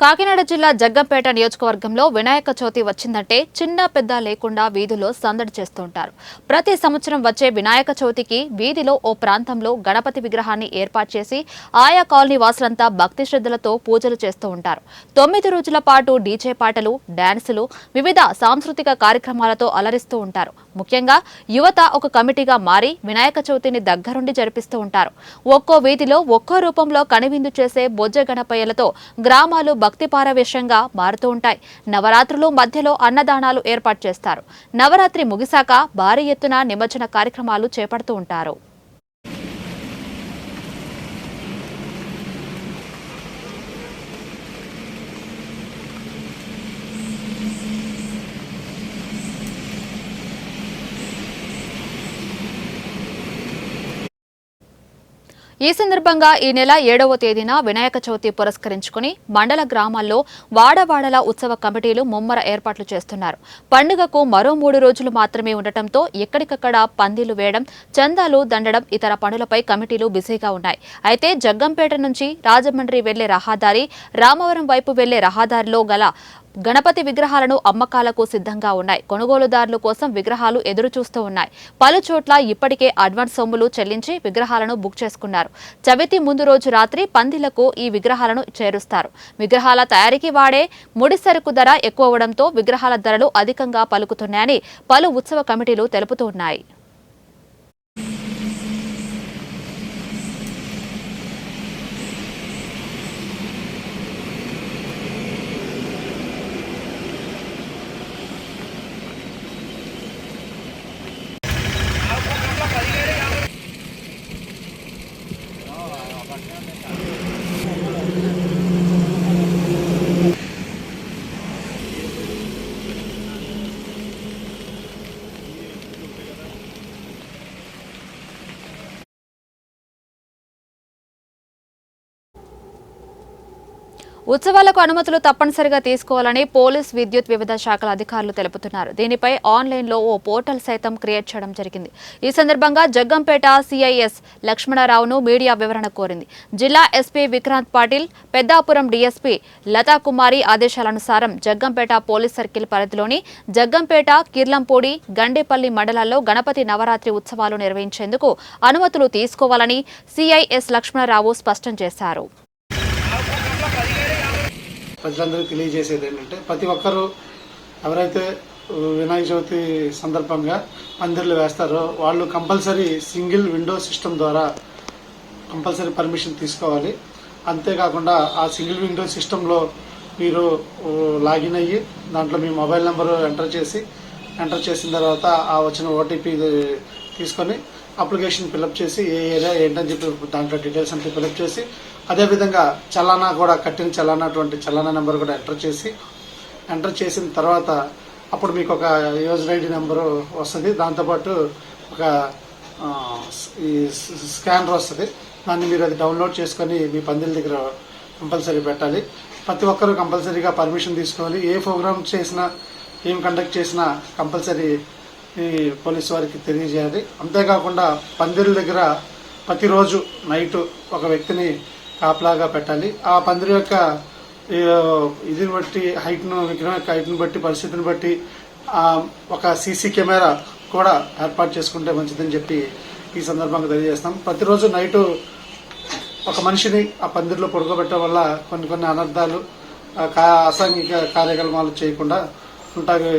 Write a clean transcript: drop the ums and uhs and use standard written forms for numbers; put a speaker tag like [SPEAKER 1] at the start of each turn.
[SPEAKER 1] కాకినాడ జిల్లా జగ్గంపేట నియోజకవర్గంలో వినాయక చవితి వచ్చిందంటే చిన్న పెద్ద లేకుండా వీధిలో సందడి చేస్తూ ఉంటారు. ప్రతి సంవత్సరం వచ్చే వినాయక చవితికి వీధిలో ఓ ప్రాంతంలో గణపతి విగ్రహాన్ని ఏర్పాటు చేసి ఆయా కాలనీ వాసులంతా భక్తి శ్రద్ధలతో పూజలు చేస్తూ ఉంటారు. 9 రోజుల పాటు డీజే పాటలు, డాన్సులు, వివిధ సాంస్కృతిక కార్యక్రమాలతో అలరిస్తూ ఉంటారు. ముఖ్యంగా యువత ఒక కమిటీగా మారి వినాయక చవితిని దగ్గరుండి జరిపిస్తూ ఉంటారు. ఒక్కో వీధిలో ఒక్కో రూపంలో కనువిందు చేసే బొజ్జ గణపయ్యలతో గ్రామాలు భక్తి పారవేశంగా మారుతూ ఉంటాయి. నవరాత్రులు మధ్యలో అన్నదానాలు ఏర్పాటు చేస్తారు. నవరాత్రి ముగిశాక భారీ ఎత్తున నిమజ్జన కార్యక్రమాలు చేపడుతూ ఉంటారు. ఈ సందర్భంగా ఈ నెల 7వ తేదీన వినాయక చవితి పురస్కరించుకుని మండల గ్రామాల్లో వాడవాడల ఉత్సవ కమిటీలు ముమ్మర ఏర్పాట్లు చేస్తున్నారు. పండుగకు మరో 3 రోజులు మాత్రమే ఉండటంతో ఎక్కడికక్కడ పందిళ్లు వేయడం, చందాలు దండడం ఇతర పనులపై కమిటీలు బిజీగా ఉన్నాయి. అయితే జగ్గంపేట నుంచి రాజమండ్రి వెళ్లే రహదారి, రామవరం వైపు వెళ్లే రహదారిలో గల గణపతి విగ్రహాలను అమ్మకాలకు సిద్ధంగా ఉన్నాయి. కొనుగోలుదారుల కోసం విగ్రహాలు ఎదురు చూస్తూ ఉన్నాయి. పలు చోట్ల ఇప్పటికే అడ్వాన్స్ సొమ్ములు చెల్లించి విగ్రహాలను బుక్ చేసుకున్నారు. చవితి ముందు రోజు రాత్రి పందిళ్లకు ఈ విగ్రహాలను చేరుస్తారు. విగ్రహాల తయారీకి వాడే ముడి సరుకు ధర ఎక్కువ అవడంతో విగ్రహాల ధరలు అధికంగా పలుకుతున్నాయని పలు ఉత్సవ కమిటీలు తెలుపుతున్నాయి. ఉత్సవాలకు అనుమతులు తప్పనిసరిగా తీసుకోవాలని పోలీస్, విద్యుత్, వివిధ శాఖల అధికారులు తెలుపుతున్నారు. దీనిపై ఆన్లైన్లో ఓ పోర్టల్ సైతం క్రియేట్ చేయడం జరిగింది. ఈ సందర్భంగా జగ్గంపేట సిఐఎస్ లక్ష్మణరావును మీడియా వివరణ కోరింది. జిల్లా ఎస్పీ విక్రాంత్ పాటిల్, పెద్దాపురం డీఎస్పీ లతాకుమారి ఆదేశాలనుసారం జగ్గంపేట పోలీస్ సర్కిల్ పరిధిలోని జగ్గంపేట, కిర్లంపూడి, గండేపల్లి మండలాల్లో గణపతి నవరాత్రి ఉత్సవాలు నిర్వహించేందుకు అనుమతులు తీసుకోవాలని సిఐఎస్ లక్ష్మణరావు స్పష్టం చేశారు.
[SPEAKER 2] ప్రజలందరికీ తెలియజేసేది ఏంటంటే ప్రతి ఒక్కరూ ఎవరైతే వినాయక చవితి సందర్భంగా పందిర్లు వేస్తారో వాళ్ళు కంపల్సరీ సింగిల్ విండో సిస్టమ్ ద్వారా కంపల్సరీ పర్మిషన్ తీసుకోవాలి. అంతేకాకుండా ఆ సింగిల్ విండో సిస్టంలో మీరు లాగిన్ అయ్యి దాంట్లో మీ మొబైల్ నెంబర్ ఎంటర్ చేసిన తర్వాత ఆ వచ్చిన ఓటీపీ తీసుకొని అప్లికేషన్ ఫిలప్ చేసి ఏ ఏరియా ఏంటని చెప్పి దాంట్లో డీటెయిల్స్ అంతా ఫిలప్ చేసి అదేవిధంగా చలానా కూడా కట్టిన చలానా నెంబర్ కూడా ఎంటర్ చేసిన తర్వాత అప్పుడు మీకు ఒక యూజర్ ఐడి నెంబరు వస్తుంది. దాంతోపాటు ఒక ఈ స్కానర్ వస్తుంది. దాన్ని మీరు అది డౌన్లోడ్ చేసుకొని మీ పందిల దగ్గర కంపల్సరీ పెట్టాలి. ప్రతి ఒక్కరూ కంపల్సరీగా పర్మిషన్ తీసుకోవాలి. ఏ ప్రోగ్రామ్ చేసినా ఏం కండక్ట్ చేసినా కంపల్సరీ ఈ పోలీసు వారికి తెలియజేయాలి. అంతేకాకుండా పందిళ్ళ దగ్గర ప్రతిరోజు నైటు ఒక వ్యక్తిని కాపలాగా పెట్టాలి. ఆ పందిరి యొక్క ఇదిని బట్టి విగ్రహం యొక్క హైట్ను బట్టి, పరిస్థితిని బట్టి ఒక సీసీ కెమెరా కూడా ఏర్పాటు చేసుకుంటే మంచిదని చెప్పి ఈ సందర్భంగా తెలియజేస్తాం. ప్రతిరోజు నైటు ఒక మనిషిని ఆ పందిరిలో పడుకోబెట్టడం వల్ల కొన్ని అనర్థాలు, అసాంఘిక కార్యక్రమాలు చేయకుండా ఉంటాయి.